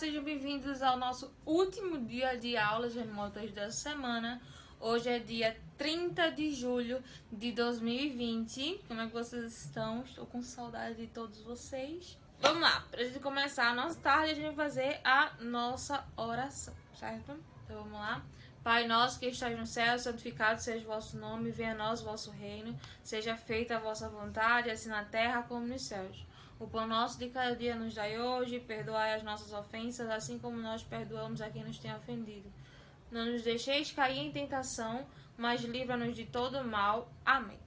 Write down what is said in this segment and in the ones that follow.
sejam bem-vindos ao nosso último dia de aulas remotas da semana. Hoje é dia 30 de julho de 2020. Como é que vocês estão? Estou com saudade de todos vocês. Vamos lá, para a gente começar a nossa tarde, a gente vai fazer a nossa oração, certo? Então vamos lá. Pai nosso que estás no céu, santificado seja o vosso nome, venha a nós o vosso reino, seja feita a vossa vontade, assim na terra como nos céus. O pão nosso de cada dia nos dai hoje, perdoai as nossas ofensas, assim como nós perdoamos a quem nos tem ofendido. Não nos deixeis cair em tentação, mas livra-nos de todo mal. Amém.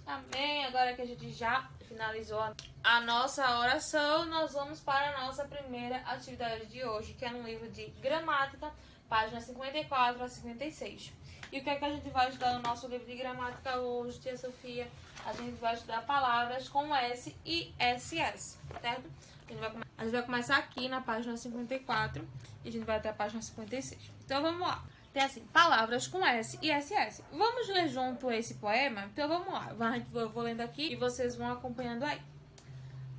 Amém. Agora que a gente já finalizou a nossa oração, nós vamos para a nossa primeira atividade de hoje, que é no livro de gramática, páginas 54 a 56. E o que é que a gente vai estudar no nosso livro de gramática hoje, tia Sofia? A gente vai estudar palavras com S e SS, certo? A gente vai começar aqui na página 54 e a gente vai até a página 56. Então vamos lá. Tem assim, palavras com S e SS. Vamos ler junto esse poema? Então vamos lá. Eu vou lendo aqui e vocês vão acompanhando aí.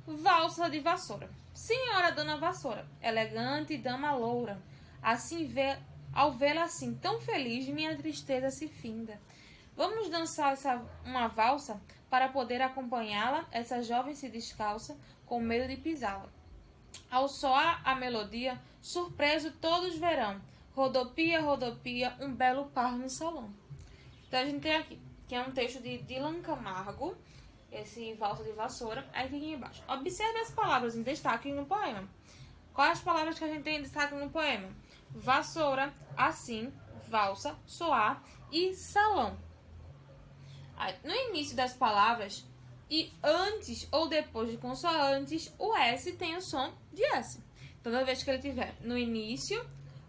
Valsa de vassoura. Senhora Dona Vassoura, elegante dama loura, assim ao vê-la assim tão feliz, minha tristeza se finda. Vamos dançar uma valsa para poder acompanhá-la. Essa jovem se descalça com medo de pisá-la. Ao soar a melodia, surpreso todos verão. Rodopia, rodopia, um belo par no salão. Então a gente tem aqui, que é um texto de Dylan Camargo, esse valsa de vassoura. Aí tem aqui embaixo. Observe as palavras em destaque no poema. Quais as palavras que a gente tem em destaque no poema? Vassoura, assim, valsa, soar e salão. Aí, no início das palavras, e antes ou depois de consoantes, o S tem o som de S. Toda vez que ele tiver no início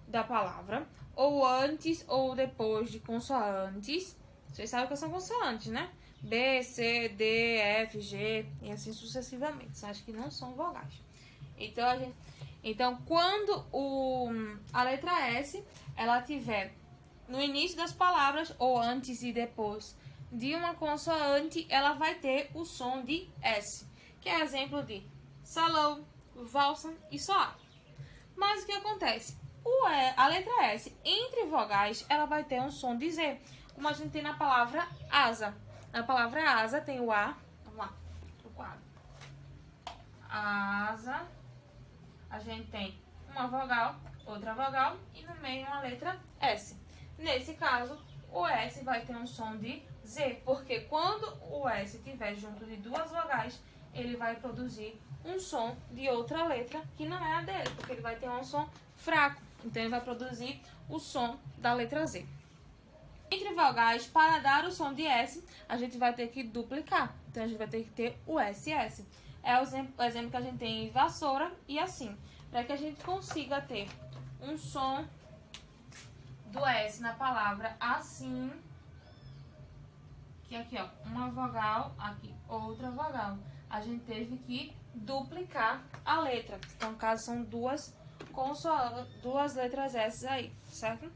da palavra, ou antes ou depois de consoantes, vocês sabem que são consoantes, né? B, C, D, F, G e assim sucessivamente. São as que não são vogais. Então, quando a letra S ela tiver no início das palavras, ou antes e depois de uma consoante, ela vai ter o som de S, que é exemplo de salão, valsa e soar. Mas o que acontece? A letra S entre vogais, ela vai ter um som de Z, como a gente tem na palavra asa. Na palavra asa tem o A, vamos lá, o quadro. Asa, a gente tem uma vogal, outra vogal e no meio uma letra S. Nesse caso, o S vai ter um som de Z, porque quando o S estiver junto de duas vogais, ele vai produzir um som de outra letra que não é a dele, porque ele vai ter um som fraco. Então, ele vai produzir o som da letra Z. Entre vogais, para dar o som de S, a gente vai ter que duplicar. Então, a gente vai ter que ter o SS. É o exemplo que a gente tem em vassoura e assim. Para que a gente consiga ter um som do S na palavra assim, que aqui, ó, uma vogal, aqui, outra vogal. A gente teve que duplicar a letra. Então, no caso, são duas letras S aí, certo?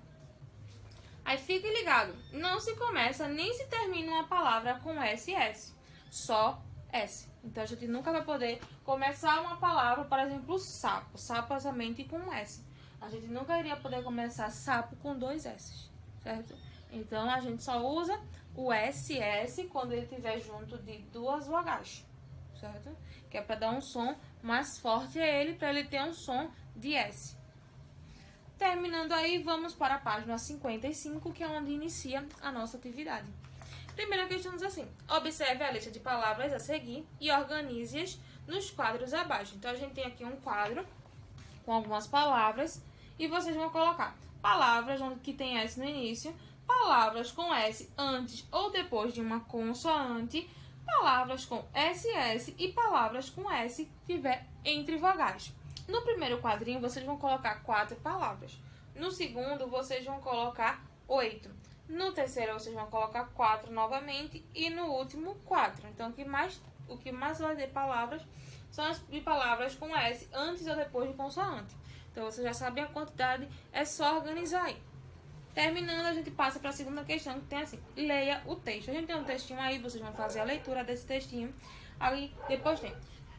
Aí fique ligado, não se começa nem se termina uma palavra com SS, só S. Então a gente nunca vai poder começar uma palavra, por exemplo, sapo, sapo é somente com S. A gente nunca iria poder começar sapo com dois S, certo? Então a gente só usa o SS quando ele estiver junto de duas vogais, certo? Que é para dar um som mais forte a ele, para ele ter um som de S. Terminando aí, vamos para a página 55, que é onde inicia a nossa atividade. Primeira questão diz assim: observe a lista de palavras a seguir e organize-as nos quadros abaixo. Então, a gente tem aqui um quadro com algumas palavras e vocês vão colocar palavras que tem S no início, palavras com S antes ou depois de uma consoante, palavras com SS e palavras com S que tiver entre vogais. No primeiro quadrinho, vocês vão colocar 4 palavras. No segundo, vocês vão colocar 8. No terceiro, vocês vão colocar 4 novamente. E no último, 4. Então, o que mais vai ter palavras são as de palavras com S antes ou depois de consoante. Então, vocês já sabem a quantidade, é só organizar aí. Terminando, a gente passa para a segunda questão, que tem assim: leia o texto. A gente tem um textinho aí, vocês vão fazer a leitura desse textinho. Aí, depois tem: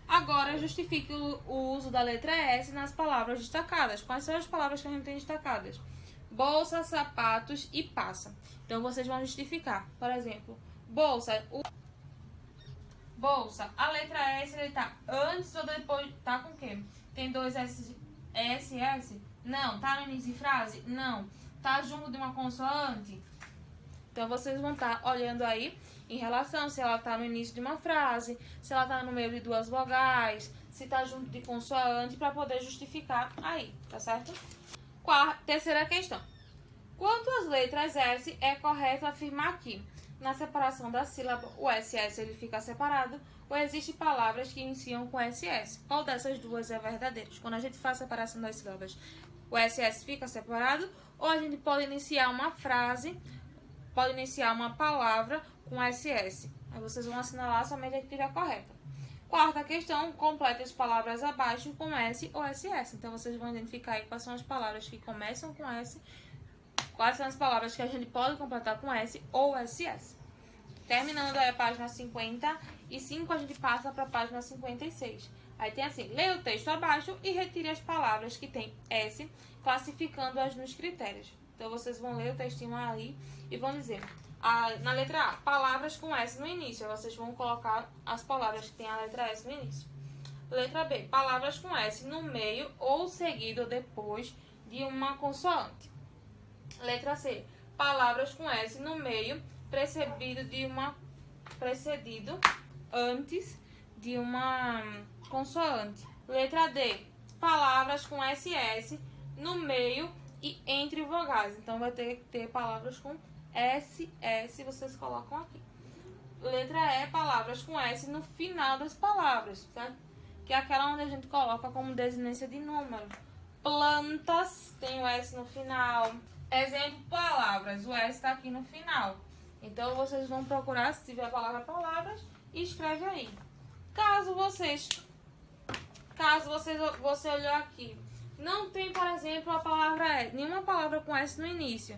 Agora, justifique o uso da letra S nas palavras destacadas. Quais são as palavras que a gente tem destacadas? Bolsa, sapatos e passa. Então, vocês vão justificar. Por exemplo, bolsa. Bolsa. A letra S, ele tá antes ou depois? Tá com o quê? Tem dois S, S? Não. Tá no início de frase? Não. Tá junto de uma consoante? Então, vocês vão estar olhando aí em relação se ela tá no início de uma frase, se ela tá no meio de duas vogais, se tá junto de consoante, para poder justificar aí, tá certo? Terceira questão. Quanto às letras S, é correto afirmar que na separação da sílaba o SS ele fica separado ou existem palavras que iniciam com SS? Qual dessas duas é verdadeira? Quando a gente faz a separação das sílabas, o SS fica separado ou a gente pode iniciar uma frase, pode iniciar uma palavra com SS? Aí vocês vão assinalar somente a que estiver correta. Quarta questão, complete as palavras abaixo com S ou SS. Então, vocês vão identificar aí quais são as palavras que começam com S, quais são as palavras que a gente pode completar com S ou SS. Terminando aí a página 55, a gente passa para a página 56. Aí tem assim, leia o texto abaixo e retire as palavras que tem S, classificando-as nos critérios. Então, vocês vão ler o textinho ali e vão dizer... na letra A, palavras com S no início. Vocês vão colocar as palavras que tem a letra S no início. Letra B, palavras com S no meio ou seguido ou depois de uma consoante. Letra C, palavras com S no meio precedido antes de uma consoante. Letra D, palavras com SS no meio e entre vogais. Então, vai ter que ter palavras com SS, vocês colocam aqui. Letra E, palavras com S no final das palavras, certo? Que é aquela onde a gente coloca como desinência de número. Plantas, tem o S no final. Exemplo, palavras, o S está aqui no final. Então, vocês vão procurar, se tiver a palavra palavras, e escreve aí. Caso você olhou aqui, não tem, por exemplo, a palavra S, nenhuma palavra com S no início.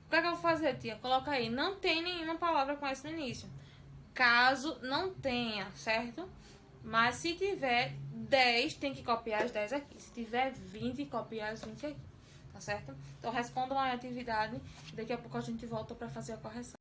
O que é que eu vou fazer, tia? Coloca aí, não tem nenhuma palavra com S no início. Caso não tenha, certo? Mas se tiver 10, tem que copiar as 10 aqui. Se tiver 20, copiar as 20 aqui. Tá certo? Então, respondam a atividade. Daqui a pouco a gente volta para fazer a correção.